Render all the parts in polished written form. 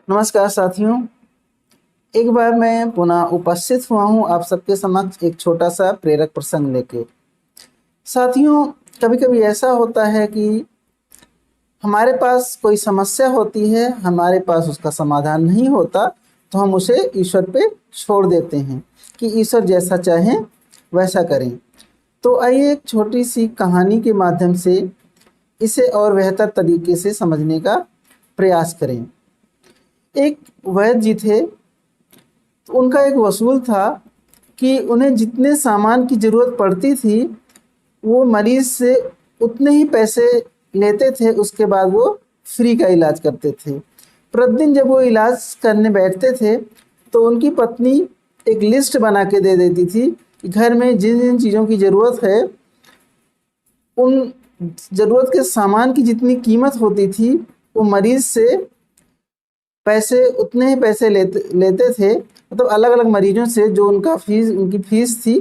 नमस्कार साथियों। एक बार मैं पुनः उपस्थित हुआ हूँ आप सबके समक्ष एक छोटा सा प्रेरक प्रसंग लेके। साथियों, कभी कभी ऐसा होता है कि हमारे पास कोई समस्या होती है, हमारे पास उसका समाधान नहीं होता, तो हम उसे ईश्वर पे छोड़ देते हैं कि ईश्वर जैसा चाहें वैसा करें। तो आइए एक छोटी सी कहानी के माध्यम से इसे और बेहतर तरीके से समझने का प्रयास करें। एक वैद्य जी थे, तो उनका एक वसूल था कि उन्हें जितने सामान की ज़रूरत पड़ती थी वो मरीज़ से उतने ही पैसे लेते थे। उसके बाद वो फ्री का इलाज करते थे। प्रतिदिन जब वो इलाज करने बैठते थे तो उनकी पत्नी एक लिस्ट बना के दे देती थी कि घर में जिन जिन चीज़ों की ज़रूरत है, उन ज़रूरत के सामान की जितनी कीमत होती थी वो मरीज़ से पैसे उतने ही पैसे लेते थे। मतलब अलग अलग मरीजों से जो उनकी फीस थी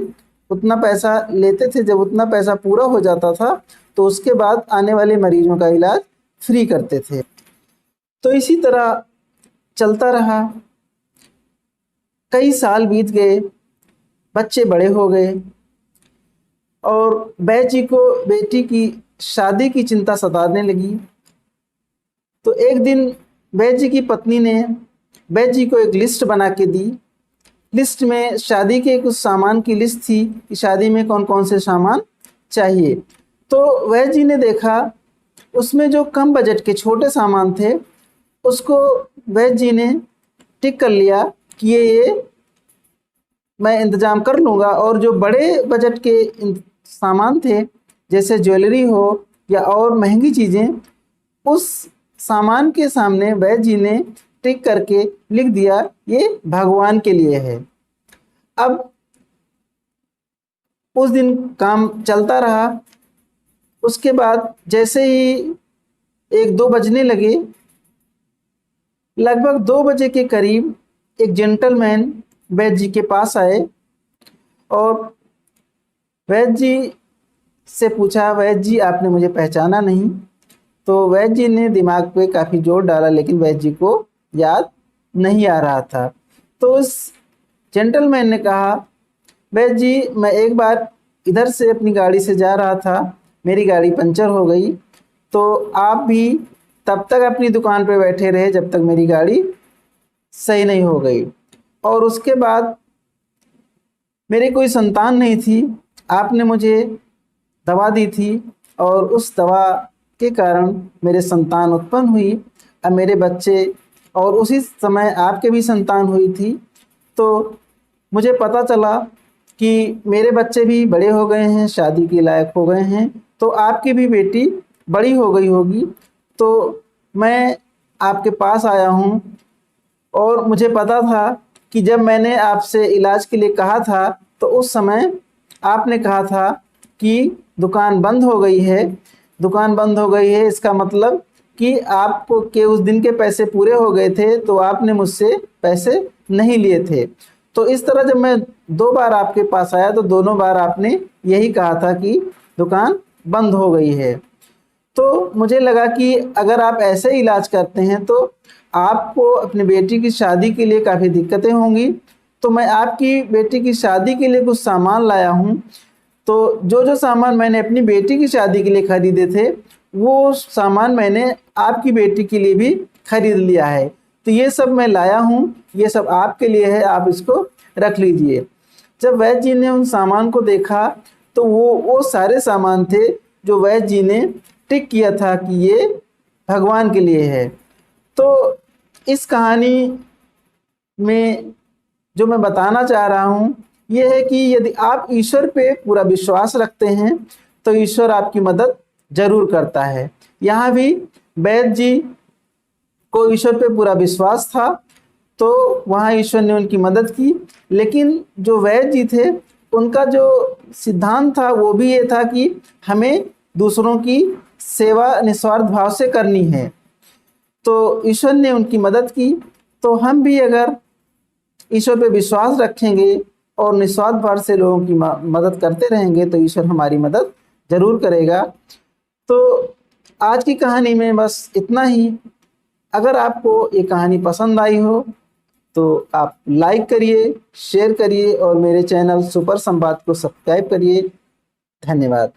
उतना पैसा लेते थे। जब उतना पैसा पूरा हो जाता था तो उसके बाद आने वाले मरीजों का इलाज फ्री करते थे। तो इसी तरह चलता रहा। कई साल बीत गए, बच्चे बड़े हो गए और बैद जी को बेटी की शादी की चिंता सताने लगी। तो एक दिन बैद जी की पत्नी ने बैद जी को एक लिस्ट बना के दी। लिस्ट में शादी के कुछ सामान की लिस्ट थी कि शादी में कौन कौन से सामान चाहिए। तो वैद्य जी ने देखा उसमें जो कम बजट के छोटे सामान थे उसको वैद्य जी ने टिक कर लिया कि ये मैं इंतज़ाम कर लूँगा, और जो बड़े बजट के सामान थे जैसे ज्वेलरी हो या और महंगी चीज़ें, उस सामान के सामने वैद्य जी ने टिक करके लिख दिया ये भगवान के लिए है। अब उस दिन काम चलता रहा। उसके बाद जैसे ही 1-2 बजने लगे, लगभग 2 बजे के करीब एक जेंटलमैन वैद्य जी के पास आए और वैद्य जी से पूछा, वैद्य जी आपने मुझे पहचाना नहीं? तो वैद्य जी ने दिमाग पे काफ़ी जोर डाला लेकिन वैद्य जी को याद नहीं आ रहा था। तो उस जेंटलमैन ने कहा, वैद्य जी मैं एक बार इधर से अपनी गाड़ी से जा रहा था, मेरी गाड़ी पंचर हो गई, तो आप भी तब तक अपनी दुकान पे बैठे रहे जब तक मेरी गाड़ी सही नहीं हो गई। और उसके बाद मेरी कोई संतान नहीं थी, आपने मुझे दवा दी थी और उस दवा के कारण मेरे संतान उत्पन्न हुई। अब मेरे बच्चे, और उसी समय आपके भी संतान हुई थी। तो मुझे पता चला कि मेरे बच्चे भी बड़े हो गए हैं, शादी के लायक हो गए हैं, तो आपकी भी बेटी बड़ी हो गई होगी। तो मैं आपके पास आया हूँ और मुझे पता था कि जब मैंने आपसे इलाज के लिए कहा था तो उस समय आपने कहा था कि दुकान बंद हो गई है। दुकान बंद हो गई है इसका मतलब कि आपको के उस दिन के पैसे पूरे हो गए थे, तो आपने मुझसे पैसे नहीं लिए थे। तो इस तरह जब मैं 2 बार आपके पास आया तो दोनों बार आपने यही कहा था कि दुकान बंद हो गई है। तो मुझे लगा कि अगर आप ऐसे इलाज करते हैं तो आपको अपनी बेटी की शादी के लिए काफ़ी दिक्कतें होंगी। तो मैं आपकी बेटी की शादी के लिए कुछ सामान लाया हूँ। तो जो जो सामान मैंने अपनी बेटी की शादी के लिए खरीदे थे वो सामान मैंने आपकी बेटी के लिए भी खरीद लिया है। तो ये सब मैं लाया हूँ, ये सब आपके लिए है, आप इसको रख लीजिए। जब वैद्य जी ने उन सामान को देखा तो वो सारे सामान थे जो वैद्य जी ने टिक किया था कि ये भगवान के लिए है। तो इस कहानी में जो मैं बताना चाह रहा हूँ ये है कि यदि आप ईश्वर पे पूरा विश्वास रखते हैं तो ईश्वर आपकी मदद जरूर करता है। यहाँ भी वैद्य जी को ईश्वर पे पूरा विश्वास था तो वहाँ ईश्वर ने उनकी मदद की। लेकिन जो वैद्य जी थे उनका जो सिद्धांत था वो भी ये था कि हमें दूसरों की सेवा निस्वार्थ भाव से करनी है। तो ईश्वर ने उनकी मदद की। तो हम भी अगर ईश्वर पे विश्वास रखेंगे और निस्वार्थ भाव से लोगों की मदद करते रहेंगे तो ईश्वर हमारी मदद जरूर करेगा। तो आज की कहानी में बस इतना ही। अगर आपको ये कहानी पसंद आई हो तो आप लाइक करिए, शेयर करिए और मेरे चैनल सुपर संवाद को सब्सक्राइब करिए। धन्यवाद।